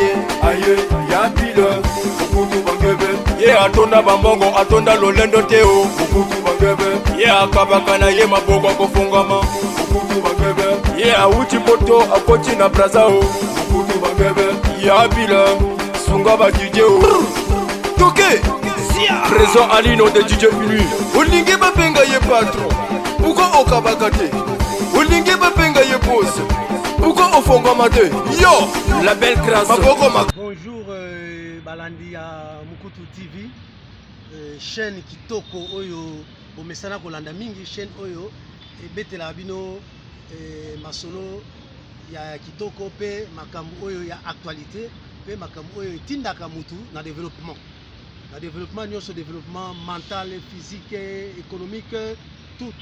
ye aye ya pile Mukutu bangebe ye atonda bambongo atonda lolendo teo Mukutu bangebe ye akabaka na ye maboko kofungama Mukutu bangebe ye awuti moto akoti na brazao Mukutu bangebe ya pile sunga ba DJ Toke Présent Alino de DJ Unu Olinge bapenga ye patron Pourquoi okabaka te Olinge bapenga ye boss Pourquoi ofongama te Yo la belle grâce Bonjour balandi ya Mukutu TV chaîne kitoko oyo omesana kolanda mingi chaîne oyo ebetela bino masolo ya kitoko pe makambo oyo ya actualité pe makambo oyo etindaka mutu na développement. Le développement, c'est développement mental, physique, économique, tout.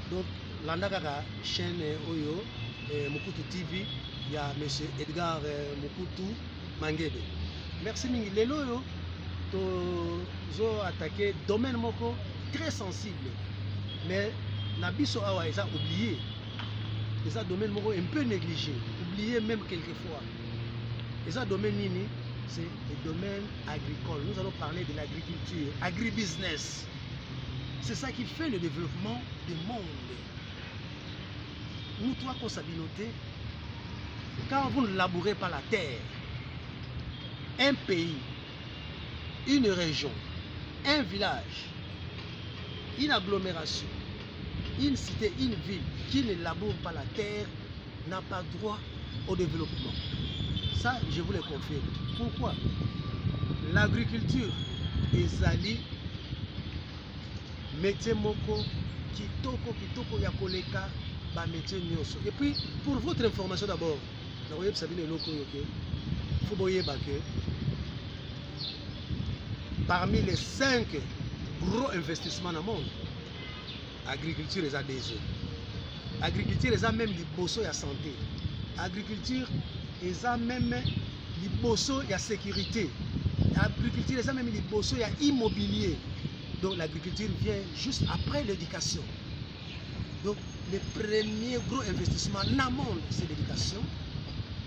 Donc, l'andaka chaîne Oyo, Mukutu TV, il y a M. Edgar Mukutu Mangebe. Merci mingi. Les loyo, to attaqué domaine moko très sensible. Mais Nabiso Awa, ils ont oublié. Ils ont domaine moko un peu négligé, oublié même quelquefois. Ils ont domaine nini. C'est le domaine agricole. Nous allons parler de l'agriculture, agribusiness. C'est ça qui fait le développement du monde. Nous, trois consabinotés, quand vous ne labourez pas la terre, un pays, une région, un village, une agglomération, une cité, une ville qui ne laboure pas la terre n'a pas droit au développement. Ça, je vous le confirme. Pourquoi? L'agriculture ezali métier moko kitoko ya koleka ba métier nyonso. Et puis pour votre information d'abord, na koyeba sabine loko yoke. Faut boyeba que parmi les 5 gros investissements dans le monde, agriculture les a déjà. Agriculture les a même liboso ya santé. Agriculture les a même liboso ya sécurité. L'agriculture les a même liboso ya immobilier. Donc l'agriculture vient juste après l'éducation. Donc le premier gros investissement dans le monde, c'est l'éducation.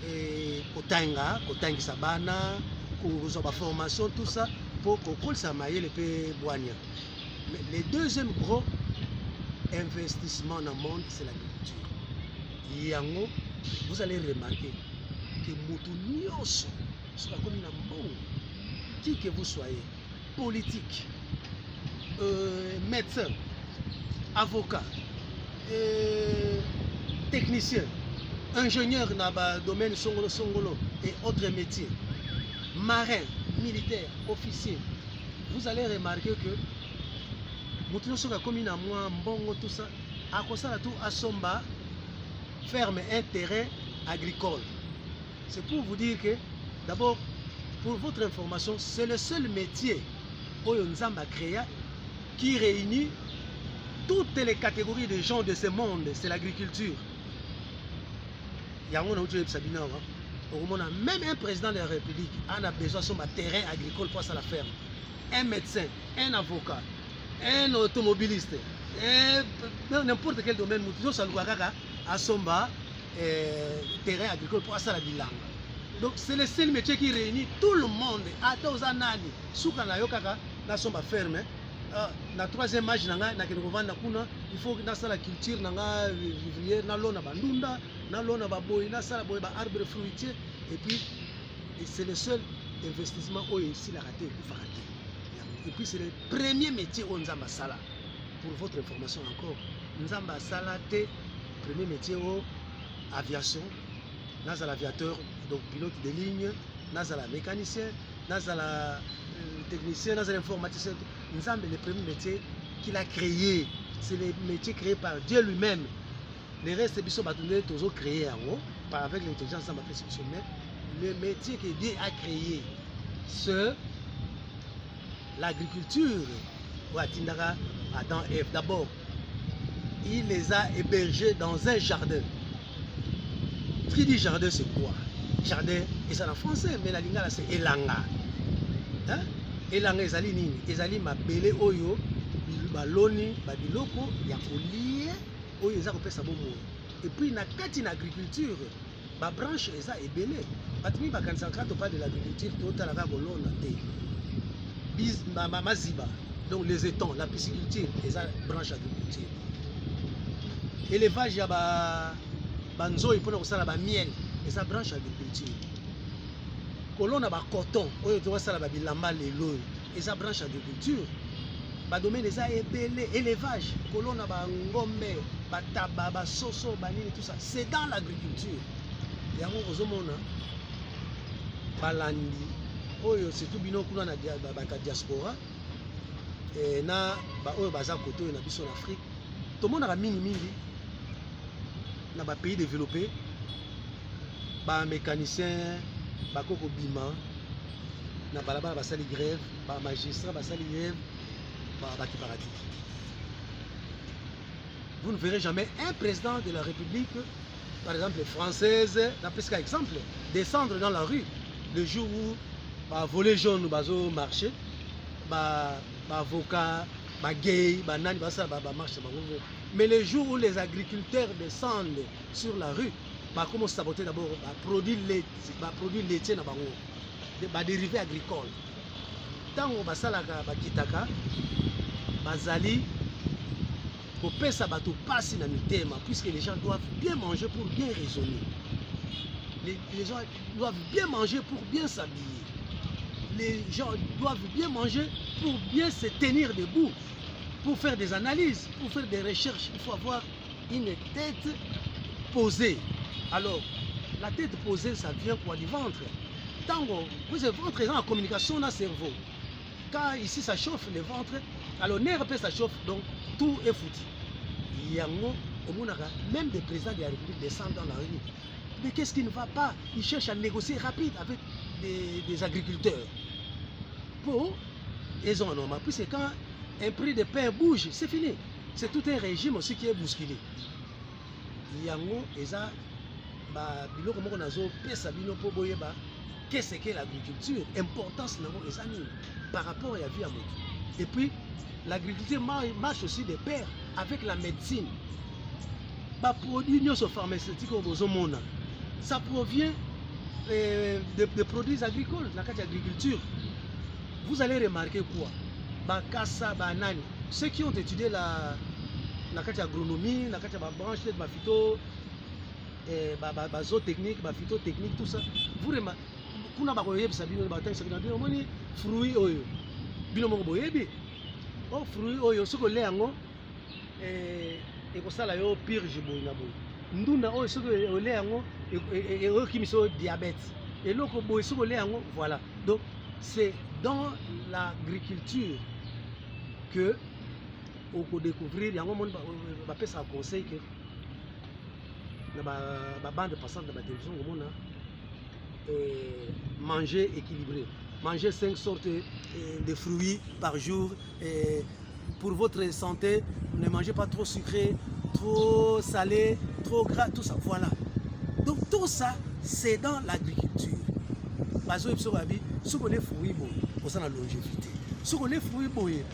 Et Kotanga Sabana, la formation, tout ça, pour qu'on ça maille le pays boigna. Mais le deuxième gros investissement dans le monde, c'est l'agriculture. Yango, vous allez remarquer que mutu nyonso soit comme na mbongo, qui que vous soyez, politique, médecin, avocat, technicien, ingénieur dans le domaine songolo et autres métiers, marin, militaire, officier, vous allez remarquer que mutu nyonso comme na mwa mbongo tout ça, à cause de tout asomba ferme un terrain agricole. C'est pour vous dire que, d'abord, pour votre information, c'est le seul métier Oyo Nzamba créa qui réunit toutes les catégories de gens de ce monde, c'est l'agriculture. Même un président de la République a besoin de son terrain agricole pour ça la ferme. Un médecin, un avocat, un automobiliste, n'importe quel domaine, à Somba, terrain agricole pour ça la bilanga. Donc c'est le seul métier qui réunit tout le monde. Ata ozanani, souka na yokaka na Somba ferme. Na troisième âge nanga na kenovanda kuna, il faut que na sala culture nanga vivrière na lona bandunda, na lona baboy, na sala boy ba arbre fruitier et puis c'est le seul investissement où ici la raté pour faire. Et puis c'est le premier métier où Nzamba sala. Pour votre information encore, Nzamba sala te premier métier au aviation, nazala aviateur, donc pilote de ligne, nazala mécanicien, nazala technicien, nazala informaticien. Nzambe le premier métier qu'il a créé, c'est le métier créé par Dieu lui-même. Les restes biso batundé toujours créé en haut, par avec l'intelligence artificielle, mais le métier que Dieu a créé, c'est l'agriculture. Ouatindara Adam et Ève d'abord. Il les a hébergés dans un jardin. Ce qui dit jardin, c'est quoi? Jardin, et c'est en français, mais la lingala c'est elanga. Hein? Elanga ezali nini? Ezali mabele oyo, baloni, babiloko, ya kolie, oyo eza kopesa bomo. Et puis na kati na agriculture, ba branche eza ebele bato mingi bakanisa quand on parle de l'agriculture totalaka kolona te maziba donc les étangs la pisciculture eza branche agriculture élevage ya banzoi mpona kosala bamiel eza branche agriculture kolona bacoton oyo tokosala babilamba lelo eza branche agriculture badomaine eza ebele élevage kolona bangombe bataba basoso banini tout ça c'est dans l'agriculture yango ozomona balandi oyo surtout bino kuna na baka diaspora na oyo baza koto oyo na biso na Afrique tomonaka mingi na bapays développés bamécanicien bakoko bima na balabala basali grève bamagistrat basali grève bakiparati. Vous ne verrez jamais un président de la République, par exemple française, d'après ce cas exemple, descendre dans la rue le jour où voler jaune ou marché, avocat, gay, nani, marche. Mais le jour où les agriculteurs descendent sur la rue, comment saboter d'abord produits laitiers, dérivés agricoles. Tant on basalaka bakitaka, bazali kopesa bato pasi na mitema, puisque les gens doivent bien manger pour bien raisonner. Les gens doivent bien manger pour bien s'habiller. Les gens doivent bien manger pour bien se tenir debout, pour faire des analyses, pour faire des recherches. Il faut avoir une tête posée. Alors, la tête posée, ça vient quoi du ventre. Tant que vous êtes ventre est en communication dans le cerveau. Quand ici ça chauffe le ventre, alors nerf ça chauffe, donc tout est foutu. Yango, même des présidents de la République descendent dans la rue. Mais qu'est-ce qui ne va pas? Ils cherchent à négocier rapide avec des agriculteurs. Pour, ils ont un normal. Puis c'est quand un prix de pain bouge, c'est fini. C'est tout un régime aussi qui est bousculé. Yango, eza, biloko moko nazo pesa bino po boyeba. Qu'est-ce que l'agriculture? Importance par rapport à la vie à moto. Et puis, l'agriculture marche aussi de pair avec la médecine. Produits pharmaceutiques ça provient de produits agricoles, la agriculture. Vous allez remarquer quoi? Bakassa, banani. Ceux qui ont étudié la agronomie, la branche de phyto, zootechnique, phytotechnique, tout ça. Vous remarquez. Kuna bakoyeb sabino batang sabino bino moni fruit oyo bino moko boyebi o fruit oyo soko le yango ekosala yo purge boy na boy ndunda oyo soko le yango e kimiso diabète et loko boy soko le yango voilà. Donc c'est dans l'agriculture que on peut découvrir yango mon ba pesa conseil que na ba bande passante de la télévision au monde manger équilibré, manger 5 sortes de fruits par jour. Pour votre santé, ne mangez pas trop sucré, trop salé, trop gras, tout ça. Voilà. Donc tout ça, c'est dans l'agriculture. Parce que si vous avez des fruits, vous avez la longévité. Si vous avez des fruits,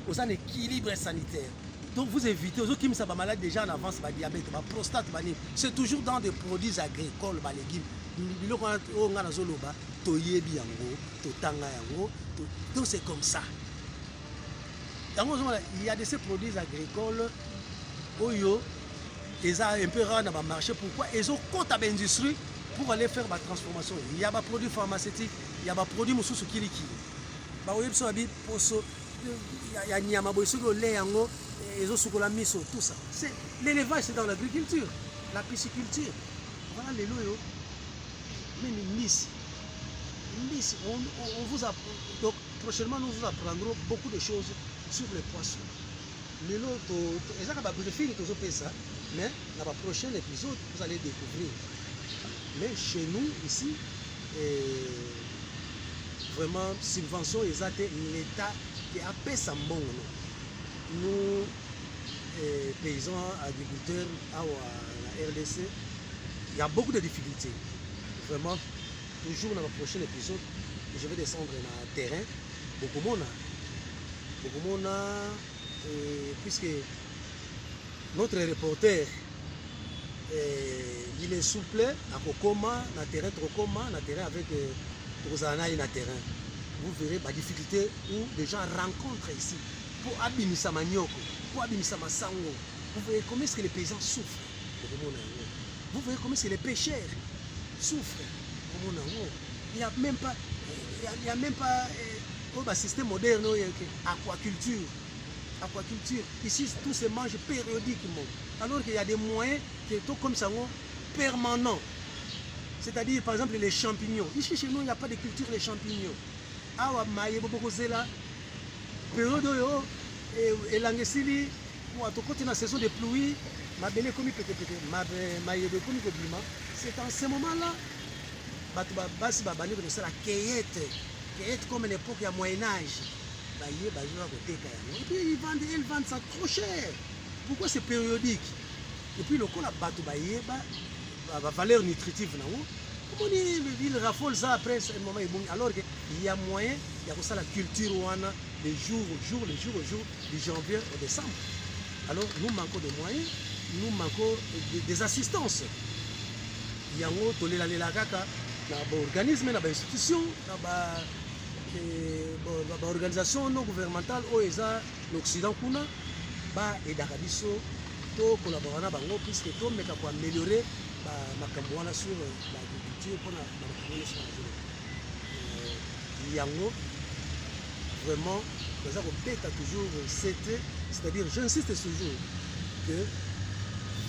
vous avez un équilibre sanitaire. Donc vous évitez, aux autres qui sont malades déjà en avance, diabète, prostate, c'est toujours dans des produits agricoles, légumes. Donc c'est comme ça. Il y a de ces produits agricoles ils ont un peu rare dans le marché. Pourquoi? Ils ont compte à l'industrie pour aller faire la transformation. Il y a des produits pharmaceutiques, il y a des produits moussous qui liquident. Il y a des tout ça. L'élevage, c'est dans l'agriculture, la pisciculture. Voilà les loyaux. Même une liste. On vous apprend. Donc, prochainement, nous vous apprendrons beaucoup de choses sur les poissons. Les lots, mais dans le prochain épisode, vous allez découvrir. Mais chez nous, ici, vraiment, subvention, l'État qui a payé sa bon. Nous, paysans, agriculteurs, à la RDC, il y a beaucoup de difficultés. Vraiment, toujours dans le prochain épisode, je vais descendre dans le terrain. Beaucoup de monde, puisque notre reporter il est souple à Kokoma, na terrain Trokoma, na terrain avec Trozana et na terrain. Vous verrez la difficulté où les gens rencontrent ici pour abimisa manioko, pour abimisa masango. Vous voyez comment est-ce que les paysans souffrent. Vous voyez comment est-ce que les pêcheurs souffrent. Il n'y a même pas, un système moderne, aquaculture. Ici, tout se mange périodiquement. Alors qu'il y a des moyens qui sont comme ça, permanents. C'est-à-dire, par exemple, les champignons. Ici, chez nous, il n'y a pas de culture des champignons. Awa maye bobo zela période yo et langesili ou atokoti na saison de pluie mabele komi pété maye be komi kobima. C'est en ce moment-là batu basi babani ko sala cueillette comme l'époque ya Moyen Âge. Baye bazwa ko teka ya. Et puis ils vendent ça trop cher. Pourquoi c'est périodique? Et puis le la batu baye ba valeur nutritive na ou. Il raffole ça après ce moment. Alors qu'il y a moyen, il y a ça la culture les jours au jour, du janvier au décembre. Alors nous manquons de moyens, nous manquons des assistances. Il y a un organisme, une institution, une organisation non gouvernementale où l'Occident et d'Arabiso, tout collaborer puisque tout mais pour améliorer ma sur l'agriculture pour yango vraiment ça répète toujours c'est-à-dire j'insiste toujours que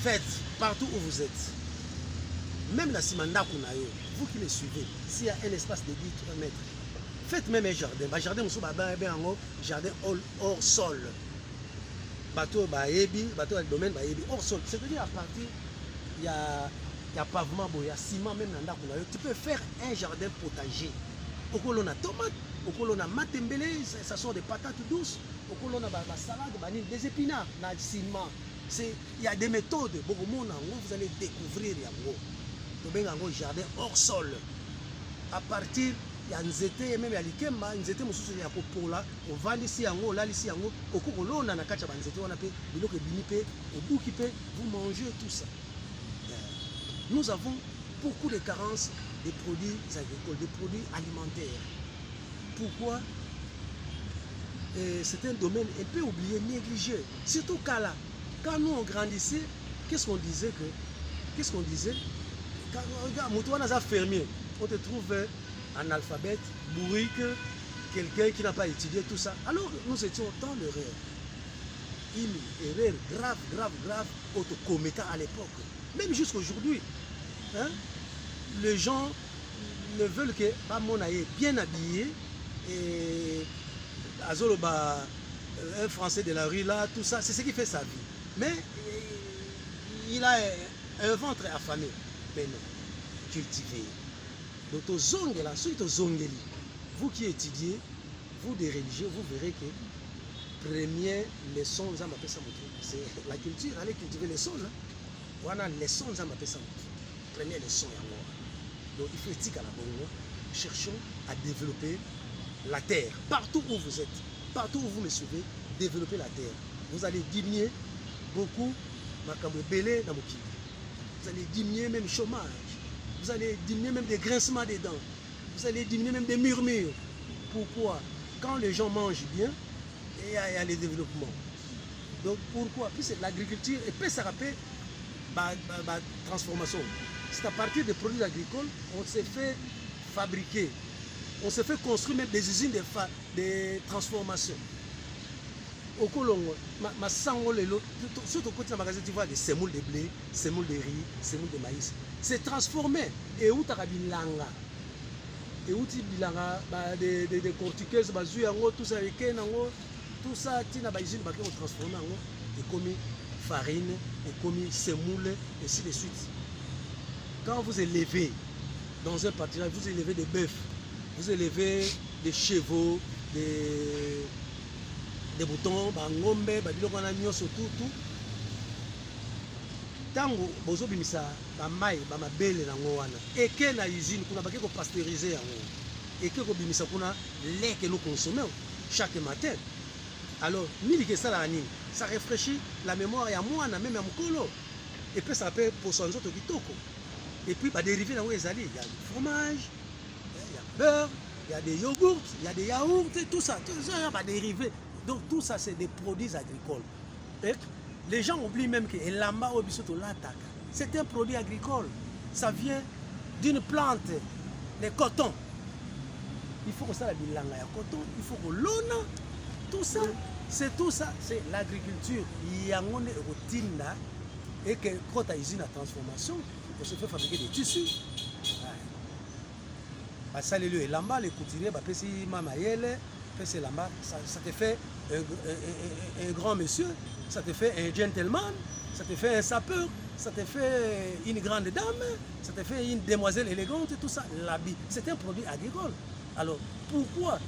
faites partout où vous êtes, même la simanda kunayo, vous qui me suivez, s'il y a un espace de 10 mètres, faites même un jardin. Un jardin jardin hors sol. Bateau bateau domaine hors sol, c'est-à-dire à partir il y a pavement, il y a ciment même dans la. Tu peux faire un jardin potager. Au colon a tomates, au colon a matembele, ça sort des patates douces, au colon a salade, des épinards, dans le ciment. Il y a des méthodes, beaucoup de monde, vous allez découvrir un jardin hors sol. À partir, il y a nzete, même il y a l'ikemba, nzete, il y a popola, on va ici, on va ici, au colon a kacha nzete, on a fait, vous mangez tout ça. Nous avons beaucoup de carences des produits agricoles, des produits alimentaires. Pourquoi? C'est un domaine un peu oublié, négligé. Surtout quand nous on grandissait, qu'est-ce qu'on disait quand on a un fermier, on te trouve analphabète, bourrique, quelqu'un qui n'a pas étudié tout ça. Alors nous étions dans l'erreur. Une erreur grave, autocommettant à l'époque. Même jusqu'aujourd'hui, hein, les gens ne veulent que mon aïe bien habillé et un Français de la rue là, tout ça, c'est ce qui fait sa vie. Mais il a un ventre affamé. Mais non, cultivé. Donc vous qui étudiez, vous des religieux, vous verrez que première leçon, c'est la culture, allez cultiver les sols. Voilà leçon, première leçon. Donc il faut éthique à la bonne. Cherchons à développer la terre. Partout où vous êtes, partout où vous me suivez, développez la terre. Vous allez diminuer beaucoup vous allez diminuer même le chômage. Vous allez diminuer même des grincements des dents. Vous allez diminuer même des murmures. Pourquoi? Quand les gens mangent bien, il y a les développements. Donc pourquoi? Puis c'est l'agriculture et puis ça rappelle la transformation. C'est à partir des produits agricoles, on s'est fait fabriquer, on s'est fait construire même des usines de transformation. Au Colombo, surtout quand tu as magasin, tu vois des semoules de blé, semoules de riz, semoules de maïs. C'est transformé. Et où tu as bilanga? Et où tu as bilanga? Des cortiqueuses, tout ça, tout ça, tu as des usines qui ont transformé. Et comme farine, et comme semoule, et ainsi de suite. Quand vous élevez dans un pâturage, vous élevez des bœufs, vous élevez des chevaux, des boutons, ngombe, tout. Tango bozo bimisa ba mai ba mabele na ngwana. Eke na usine kuna baki ko pasteuriser yango. Eke ko bimisa kuna lait que nous consommons chaque matin. Alors, ça rafraîchit la mémoire et à moi, même à Mokolo. et puis ça peut pour son autres kitoko. Et puis bah dérivé là où ils allaient, il y a du fromage, il y a beurre, il y a des yogourts, il y a des yaourts, tout ça va dériver. Donc tout ça c'est des produits agricoles. Et les gens oublient même que l'amba au bisoto l'attaque. C'est un produit agricole. Ça vient d'une plante, le coton. Il faut que ça la bilanga ya coton, il faut que l'on tout ça, c'est l'agriculture. Il y a une routine là et que quand tu as usine à transformation, on se fait fabriquer des tissus. Ça les lieux lamba les couturiers bah si mama yele, c'est lamba, ça te fait un grand monsieur, ça te fait un gentleman, ça te fait un sapeur, ça te fait une grande dame, ça te fait une demoiselle élégante, tout ça, l'habit. C'est un produit agricole. Alors, pourquoi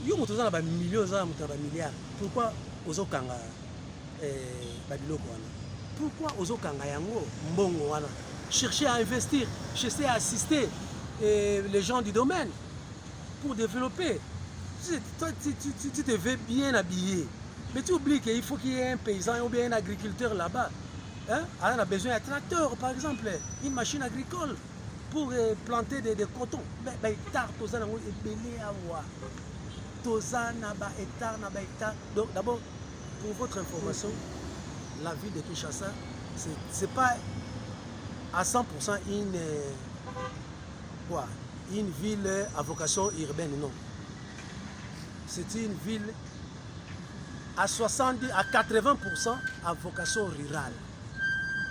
yo moto za na millions za moto na milliards? Pourquoi ozokanga babiloko wana? Pourquoi ozokanga yango mbongo wana? Chercher à investir, chercher à assister les gens du domaine pour développer. Toi, tu te veux bien habillé, mais tu oublies qu'il faut qu'il y ait un paysan ou bien un agriculteur là-bas. Hein? On a besoin d'un tracteur, par exemple, une machine agricole pour planter des cotons. Donc d'abord, pour votre information, la ville de Kinshasa, c'est pas à 100% une ville à vocation urbaine, non. C'est une ville à 70 à 80% à vocation rurale.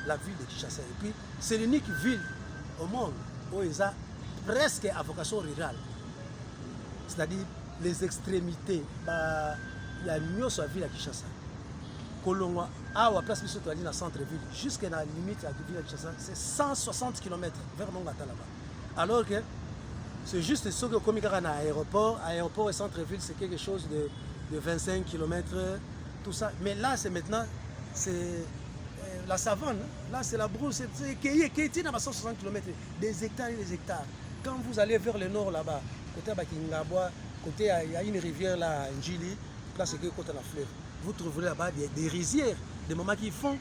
La ville de Kinshasa. Et puis, c'est l'unique ville au monde où il y a presque à vocation rurale. C'est-à-dire les extrémités. Il y a une autre ville à Kinshasa. Kolongwa, à la place de la centre-ville, jusqu'à la limite de la ville de Kinshasa, c'est 160 km vers Mongata là-bas. Alors que c'est juste ce que comme il y a un aéroport et centre-ville, c'est quelque chose de 25 km, tout ça. Mais là, c'est maintenant, c'est la savane, là c'est la brousse, c'est Kéti dans 160 km, des hectares et des hectares. Quand vous allez vers le nord là-bas, côté Bakingabwa, côté il y a une rivière là, Njili, là c'est côté la fleuve. Vous trouverez là-bas des rizières, des mamans qui font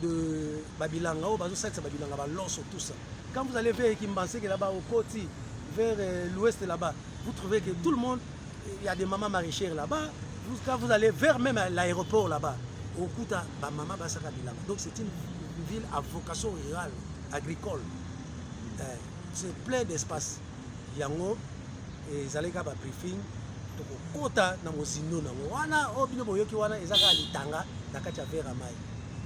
de Babilanga, ou Babilanga, l'os, tout ça. Quand vous allez vers Kimbansé, là-bas au côté, vers l'ouest là-bas, vous trouvez que tout le monde, il y a des mamans maraîchères là-bas. Quand vous allez vers même l'aéroport là-bas, au Kouta, maman Basaka Bilanga. Donc c'est une ville à vocation rurale, agricole. C'est plein d'espace. Yango, et Zaleka ba briefing, donc au Kota, na Mosino, na Wana, Obino Boyoki Wana, et Zaka Litanga, Nakacha Vera Mai.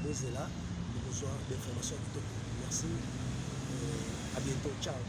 Nous sommes là, nous besoin d'informations. Merci, à bientôt, ciao.